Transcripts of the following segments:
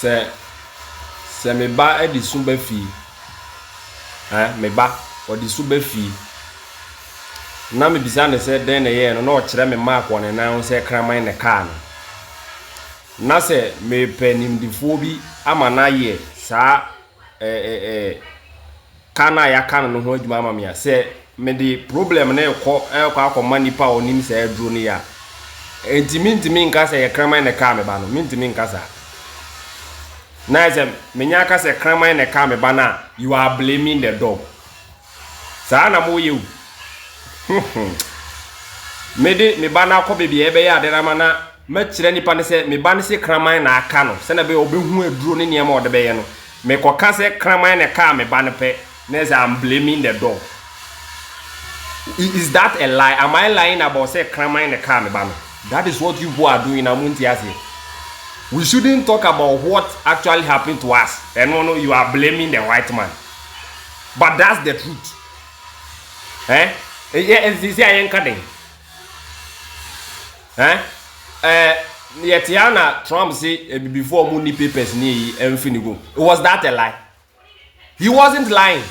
se me ba e di sumbe fi me ba o di sumbe fi na me bisa ne se den na ye no na o kire me ma ko ne na se kraman ne car no na se me penim di fobi ama na ye sa kana ya kana no ho adwuma ama me ya se me di problem na ekọ akọ nipa onim se aduro ne ya ntimi nka se ye kraman ne car me ba no ntimi nka sa na se menya ka se kraman ne car me ba na you are blaming the dog sa na mo ye me ba na ko bebia ebe ya de na mana ma kire nipa ne se me ba ne se kraman na aka no se na be obehu aduro ne niam o de be ye no me ko ka se kraman ne car me ba ne pe na se I'm blaming the dog. Is that a lie? Am I lying about say kraman ne car me ba no? That is what you are doing amuntiase. We shouldn't talk about what actually happened to us. And no, you are blaming the white man. But that's the truth. Is I ain't cutting. Yetiana Trump say before money papers ni enfinigo. Was that a lie? He wasn't lying.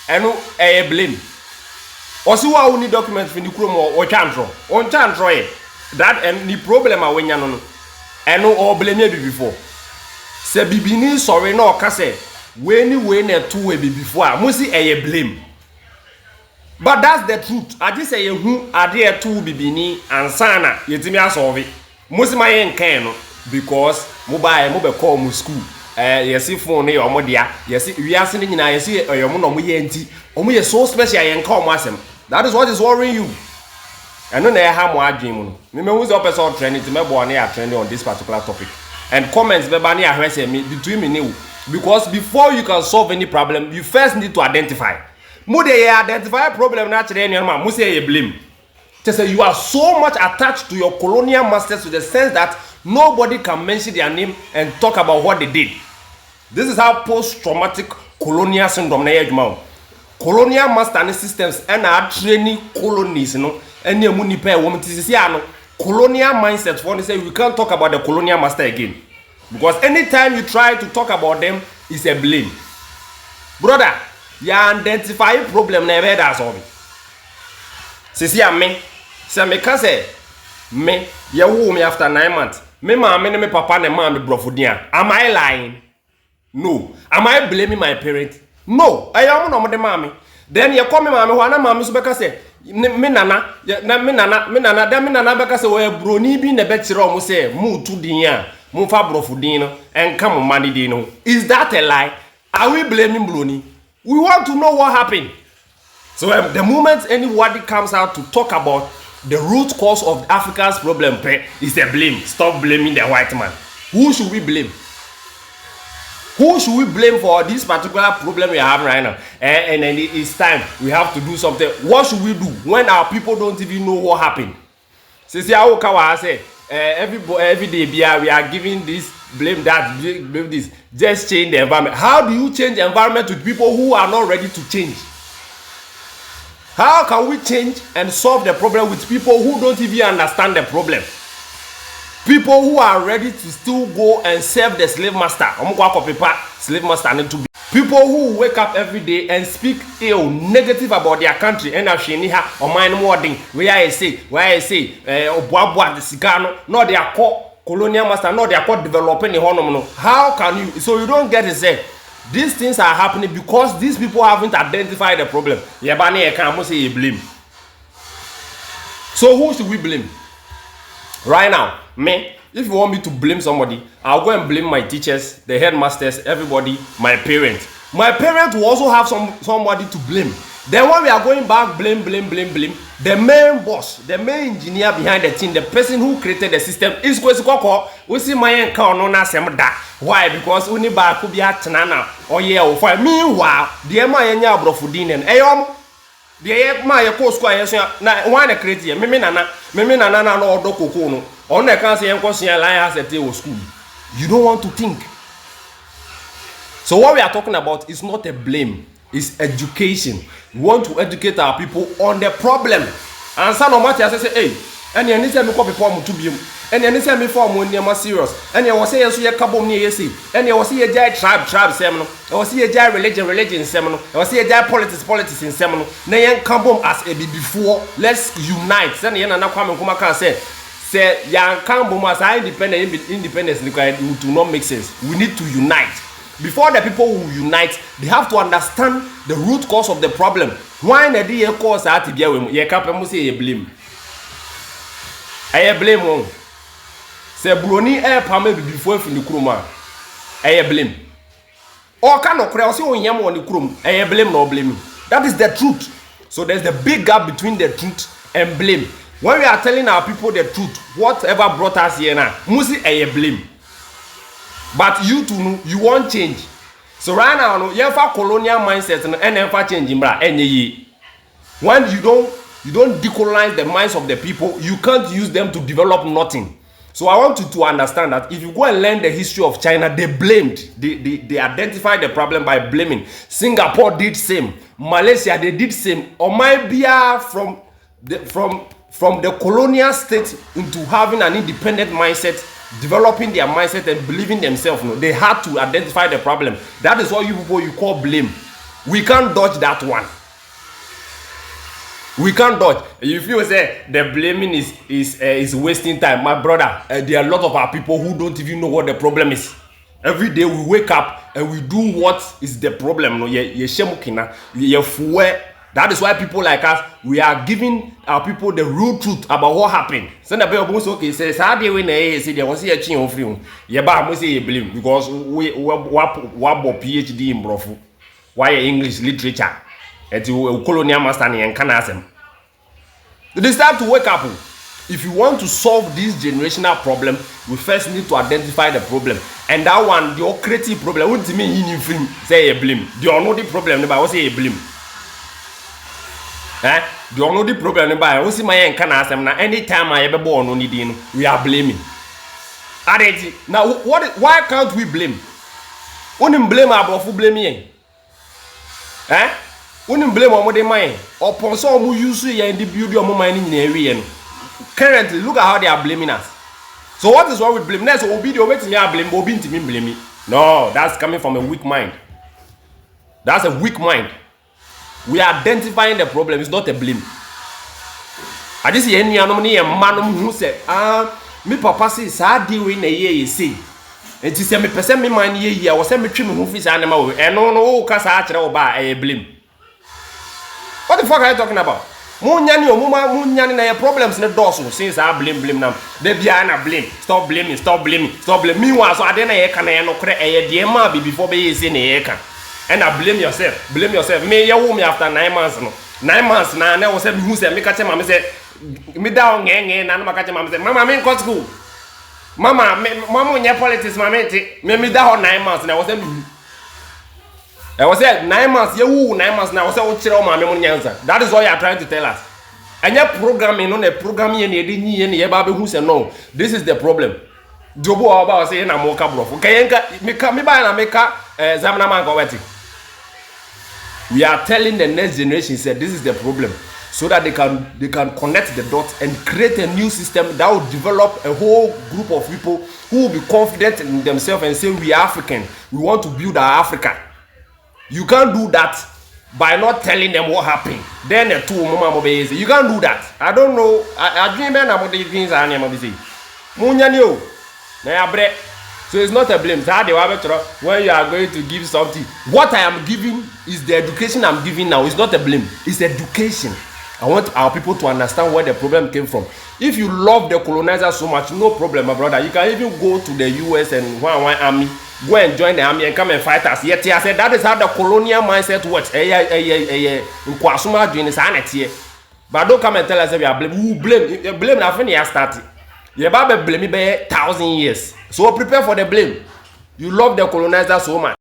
And no blame. Osuwa uni document fini kromo o chantro. On chantro that and the problem a wenya no. And no or blame me before. Se bibini sorry no ka say we na two before. Musi blame. But that's the truth. I just say who are there two bibini and sana yetimi asolve. Musi my enkan no because mobile call mu school. Yes phone na your dia. Yes we are sending na yes your no mo ye nti. Omo ye so special yen call mo asem. That is what is worrying you. And no na ha mo adwen mu no. Me who's the person trending to me bo na ya trending on this particular topic. And comments be ba na ya hwese me between me new because before you can solve any problem you first need to identify. Mo dey identify problem na kire enu ma mo say you blame. Just say you are so much attached to your colonial masters to the sense that nobody can mention their name and talk about what they did. This is how post-traumatic colonial syndrome na yedwuma. Colonial master systems and are training colonies, you know, and you money pay woman to colonial mindset for they say we can't talk about the colonial master again. Because anytime you try to talk about them, it's a blame. Brother, you identify problem never that's all. See me, say me can say me, you woo me after 9 months. Me mama, me papa, and mama, brofudia. Am I lying? No. Am I blaming my parents? No. I am not the mommy. Then you call me mommy, wana mommy so because say me nana because we broni bi na betiro mo say mu tu din a mu fa brofudin no and come money din no. Is that a lie? Are we blaming broni? We want to know what happened. So the moment anybody comes out to talk about the root cause of Africa's problem is a blame. Stop blaming the white man. Who should we blame? Who should we blame for this particular problem we are having right now? And it's time we have to do something. What should we do when our people don't even know what happened? Since I say every day we are giving this blame that blame this. Just change the environment. How do you change the environment with people who are not ready to change? How can we change and solve the problem with people who don't even understand the problem? People who are ready to still go and serve the slave master. Slave master need to be. People who wake up every day and speak ill, negative about their country. And or mind wording. Where I say, the cigano, not their core colonial master, not their core developing the honor. How can you? So you don't get to say these things are happening because these people haven't identified the problem. Yabani, I can't say you blame. So who should we blame? Right now, me, if you want me to blame somebody, I'll go and blame my teachers, the headmasters, everybody, my parents. My parents will also have somebody to blame. Then when we are going back, blame, the main boss, the main engineer behind the team, the person who created the system is going to we see my account on us. Why? Because we need to be at Tanana or yeah, for meanwhile, the Maya Brofudin and Ayom. The my course na one create here. Mimi nana no do kokono. On the can say enko alliance at school. You don't want to think. So what we are talking about is not a blame, it's education. We want to educate our people on the problem. And some of my say, hey, and any say me copy form to be and any say me form when you serious and you was say so ye kabom ni ye see and you was say ye tribe seminal I was say ye religion seminal I was say ye politics in seminal na ye kabom as a before let's unite say na na kwame kuma kan say yan kabom as independence to not make sense. We need to unite. Before the people will unite, they have to understand the root cause of the problem. Why na dey cause that to be ye kapem say ye blame. I blame one. Say broni pame before fi ni kuroma. I blame. Or can no kra say onyam woni kurom. I blame no blame. That is the truth. So there's a big gap between the truth and blame. When we are telling our people the truth, whatever brought us here now, musi blame. But you too, you want change. So right now, you have a colonial mindset and never change in bra. When you don't decolonize the minds of the people, you can't use them to develop nothing. So I want you to understand that if you go and learn the history of China, they blamed. They identified the problem by blaming. Singapore did same. Malaysia, they did same. Or might be from the colonial state into having an independent mindset, developing their mindset and believing themselves. No, they had to identify the problem. That is what you people you call blame. We can't dodge that one. We can't dodge. If you say the blaming is wasting time, my brother, there are a lot of our people who don't even know what the problem is. Every day we wake up and we do what is the problem. No, that is why people like us, we are giving our people the real truth about what happened. So the people okay says how they win say there was a change of free. Yeah, but I say blame because we PhD in Brofu. Why English literature? And to colonial master and canasem. It is time to wake up. If you want to solve this generational problem, we first need to identify the problem. And that one, your creative problem, what do you mean in free? Say a blame. Do you know the problem? But I say a blame. Do you know the problem? But I see my canasem now. Anytime I ever born on it, we are blaming. Now, why can't we blame? Only blame about who blame me. Wouldn't blame on what they mind or upon some who use in the beauty of mining in the area. Currently, look at how they are blaming us. So, what is wrong with blame? Next, will be the way to blame, will be to me blame me. No, that's coming from a weak mind. That's a weak mind. We are identifying the problem, it's not a blame. I just hear any man who said, me papa says, I deal in a year, you see. And to say me person me mind ye, I was send me trim who is animal, and no, cause I by a blame. What the fuck are you talking about? Munyani or Munyani na problems in the dorsal since I blame now. They be a blame. Stop blaming. Meanwhile, so I didn't can no credit a dear be before be in a can. And I blame yourself. May you me after 9 months. No. 9 months now, I was saying who said me catch him, say me down gang and I'm catching mama say, Mama, I'm in school. Mama, in your politics, me down 9 months and I was saying. I was saying 9 months, 9 months now. I was saying, that is what you are trying to tell us. And you're programming on a programming and you didn't hear Baby who said, no, this is the problem. Jobo about saying, I'm more cabro. Okay, me buy and make Zamana. We are telling the next generation, said this is the problem, so that they can connect the dots and create a new system that will develop a whole group of people who will be confident in themselves and say, we are African, we want to build our Africa. You can't do that by not telling them what happened. Then the two mama mobiles. You can't do that. I don't know. I dream about these things I am say. Munyanyo. So it's not a blame. When you are going to give something, what I am giving is the education I'm giving now. It's not a blame. It's education. I want our people to understand where the problem came from. If you love the colonizer so much, no problem, my brother. You can even go to the US and one army. Go and join the army and come and fight us. Yet I said that is how the colonial mindset works. But don't come and tell us that we are blame. Who blame? Blame nothing you started. You blame me by 1,000 years. So prepare for the blame. You love the colonizer so much.